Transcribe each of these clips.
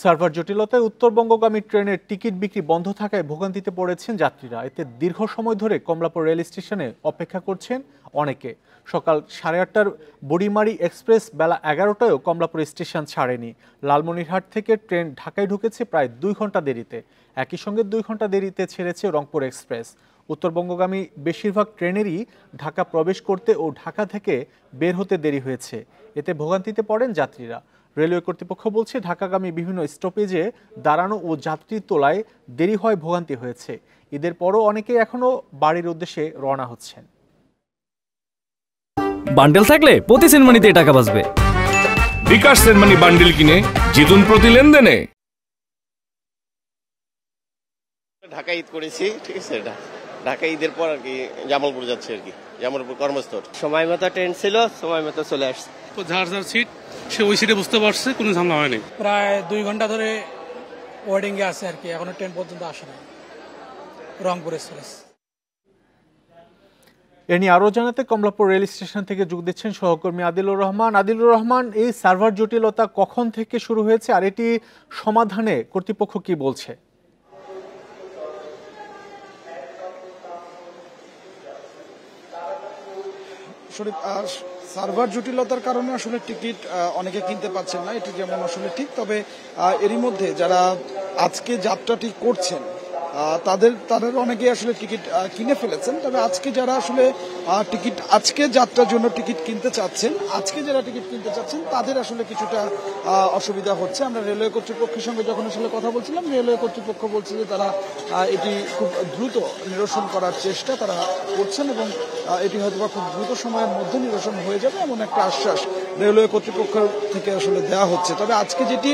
Server জটিলতায় উত্তরবঙ্গগামী ট্রেনের ticket বিক্রি বন্ধ থাকায় ভোগান্তিতে পড়েছেন যাত্রীরা। এতে দীর্ঘ সময় ধরে কমলাপুর রেল স্টেশনে অপেক্ষা করছেন অনেকে। সকাল 8:30টার বুড়িমারি এক্সপ্রেস বেলা 11টায়ও কমলাপুর স্টেশন ছাড়েনি। লালমনিরহাট থেকে ট্রেন ঢাকায় ঢুকেছে প্রায় 2 ঘন্টা দেরিতে। একই সঙ্গে 2 ঘন্টা দেরিতে ছেড়েছে রংপুর এক্সপ্রেস। উত্তরবঙ্গগামী বেশিরভাগ ট্রেনেরই ঢাকা প্রবেশ করতে ও ঢাকা থেকে বের হতে দেরি হয়েছে। এতে ভোগান্তিতে পড়েন যাত্রীরা। রেলওয়ে কর্তৃপক্ষ বলছে ঢাকাগামী বিভিন্ন স্টপেজে দাঁড়ানো ও যাত্রী তোলায় দেরি হয় ভোগান্তি হয়েছে। ঈদের পরও অনেকে এখনো বাড়ির উদ্দেশ্যে রওনা হচ্ছেন। বান্ডেল থাকলে প্রতি সেনমানিতে টাকা বাঁচবে। বিকাশ সেনমানি বান্ডেল কিনে জিতুন প্রতি লেনদেনে। ঢাকা ঈদ করেছি, ঠিক আছে। ঢাকা ঈদের পর আর কি জামালপুর যাচ্ছে আর কি, জামালপুর কর্মস্থল। সময় মতো ট্রেন ছিল, সময় মতো চলে আসছে। যার যার সিট সে ওই সিটে বুঝতে পারছে, কোনো ঝামেলা হয়নি। প্রায় 2 ঘন্টা ধরে ওয়েটিং এ আছে আর কি, এখনো ট্রেন পর্যন্ত আসে না রংপুর এক্সপ্রেস। এ নিয়ে আরো জানাতে কমলাপুর রেল স্টেশন থেকে যোগ দিচ্ছেন সহকর্মী আদিলুর রহমান। আদিলুর রহমান, এই সার্ভার জটিলতা কখন থেকে শুরু হয়েছে আর এটি সমাধানে কর্তৃপক্ষ কি বলছে? সার্ভার জটিলতার কারণে আসলে টিকিট অনেকে কিনতে পারছেন না, এটি যেমন আসলে ঠিক। তবে এরই মধ্যে যারা আজকে যাত্রাটি করছেন তাদের অনেকে আসলে টিকিট কিনে ফেলেছেন। তবে আজকে যারা আসলে আজকে যাত্রার জন্য টিকিট কিনতে চাচ্ছেন, তাদের আসলে কিছুটা অসুবিধা হচ্ছে। আমরা রেলওয়ে কর্তৃপক্ষের সঙ্গে যখন আসলে কথা বলছিলাম, রেলওয়ে কর্তৃপক্ষ বলছে যে তারা এটি খুব দ্রুত নিরসন করার চেষ্টা তারা করছেন এবং এটি হয়তো খুব দ্রুত সময়ের মধ্যে নিরসন হয়ে যাবে এমন একটা আশ্বাস রেলওয়ে কর্তৃপক্ষ থেকে আসলে দেওয়া হচ্ছে। তবে আজকে যেটি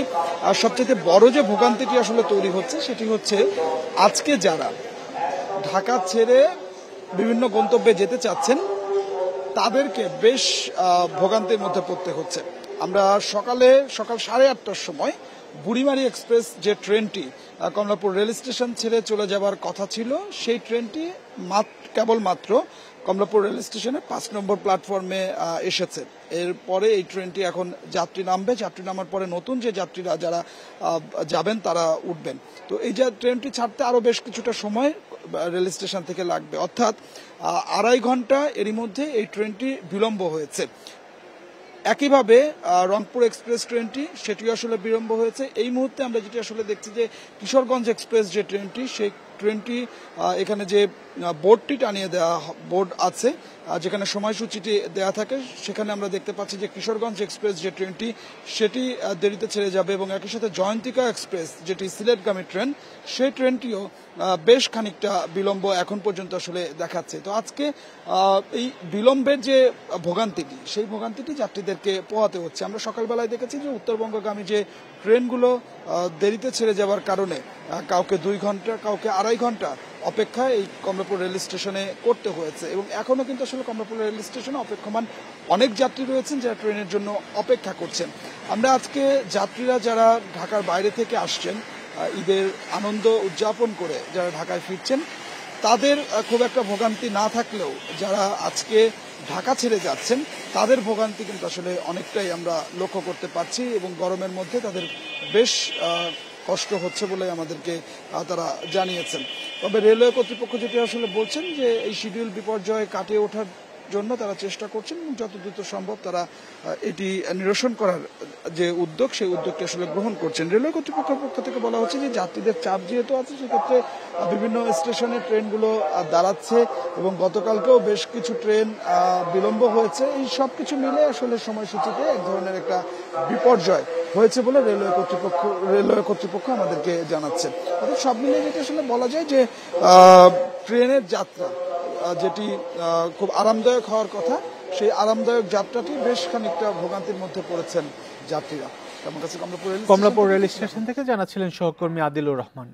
সবচেয়ে বড় যে ভোগান্তিটি আসলে তৈরি হচ্ছে সেটি হচ্ছে আজকে যারা ঢাকা ছেড়ে বিভিন্ন গন্তব্যে যেতে চাচ্ছেন তাদেরকে বেশ ভোগান্তির মধ্যে পড়তে হচ্ছে। আমরা সকাল 8:30টার সময় বুড়িমারি এক্সপ্রেস যে ট্রেনটি কমলাপুর রেল স্টেশন ছেড়ে চলে যাবার কথা ছিল, সেই ট্রেনটি কেবলমাত্র কমলাপুর রেল স্টেশনের 5 নম্বর প্ল্যাটফর্মে এসেছে। এরপরে এই ট্রেনটি এখন যাত্রী নামবে, যাত্রী নামার পরে নতুন যে যাত্রীরা যারা যাবেন তারা উঠবেন। তো এই যে ট্রেনটি ছাড়তে আরো বেশ কিছুটা সময় রেল স্টেশন থেকে লাগবে, অর্থাৎ 2.5 ঘন্টা এরই মধ্যে এই ট্রেনটি বিলম্ব হয়েছে। একইভাবে রংপুর এক্সপ্রেস ট্রেনটি সেটিও আসলে বিলম্ব হয়েছে। এই মুহূর্তে আমরা যেটি আসলে দেখছি যে কিশোরগঞ্জ এক্সপ্রেস যে ট্রেনটি, সেই ট্রেনটি এখানে যে বোর্ডটি টানিয়ে দেওয়া বোর্ড আছে যেখানে সময়সূচিটি দেওয়া থাকে, সেখানে আমরা দেখতে পাচ্ছি যে কিশোরগঞ্জ এক্সপ্রেস যে ট্রেনটি সেটি দেরিতে ছেড়ে যাবে এবং একই সাথে জয়ন্তিকা এক্সপ্রেস যেটি সিলেটগামী ট্রেন, সেই ট্রেনটিও বেশ খানিকটা বিলম্ব এখন পর্যন্ত আসলে দেখাচ্ছে। তো আজকে এই বিলম্বের যে ভোগান্তিটি, সেই ভোগান্তিটি যাত্রীদেরকে পোহাতে হচ্ছে। আমরা সকালবেলায় দেখেছি যে উত্তরবঙ্গগামী যে ট্রেনগুলো দেরিতে ছেড়ে যাওয়ার কারণে কাউকে 2 ঘন্টা, কাউকে 2.5 ঘন্টা অপেক্ষা এই কমলাপুর রেল স্টেশনে করতে হয়েছে এবং এখনো কিন্তু আসলে কমলাপুর রেল স্টেশনে অপেক্ষমান অনেক যাত্রী রয়েছেন যারা ট্রেনের জন্য অপেক্ষা করছেন। আমরা আজকে যাত্রীরা যারা ঢাকার বাইরে থেকে আসছেন ঈদের আনন্দ উদযাপন করে যারা ঢাকায় ফিরছেন, তাদের খুব একটা ভোগান্তি না থাকলেও যারা আজকে ঢাকা ছেড়ে যাচ্ছেন তাদের ভোগান্তি কিন্তু আসলে অনেকটাই আমরা লক্ষ্য করতে পারছি এবং গরমের মধ্যে তাদের বেশ কষ্ট হচ্ছে বলে আমাদেরকে তারা জানিয়েছেন। তবে রেলওয়ে কর্তৃপক্ষ যেটি আসলে বলছেন যে এই শিডিউল বিপর্যয় কাটিয়ে ওঠার জন্য তারা চেষ্টা করছেন এবং যত দ্রুত সম্ভব তারা এটি নিরসন করার যে উদ্যোগ, সেই উদ্যোগটি আসলে গ্রহণ করছেন। রেলওয়ে কর্তৃপক্ষের পক্ষ থেকে বলা হচ্ছে যে যাত্রীদের চাপ যেহেতু আছে, সেক্ষেত্রে বিভিন্ন স্টেশনে ট্রেনগুলো দাঁড়াচ্ছে এবং গতকালকেও বেশ কিছু ট্রেন বিলম্ব হয়েছে। এই সব কিছু মিলে আসলে সময়সূচিতে এক ধরনের একটা বিপর্যয় হয়েছে বলে রেলওয়ে কর্তৃপক্ষ আমাদেরকে জানাচ্ছে। অর্থাৎ সব মিলিয়ে যেটা আসলে বলা যায় যে ট্রেনের যাত্রা যেটি খুব আরামদায়ক হওয়ার কথা, সেই আরামদায়ক যাত্রাটি বেশ খানিকটা ভোগান্তির মধ্যে পড়েছেন যাত্রীরা। কমলাপুর রেল স্টেশন থেকে জানাচ্ছিলেন সহকর্মী আদিলুর রহমান।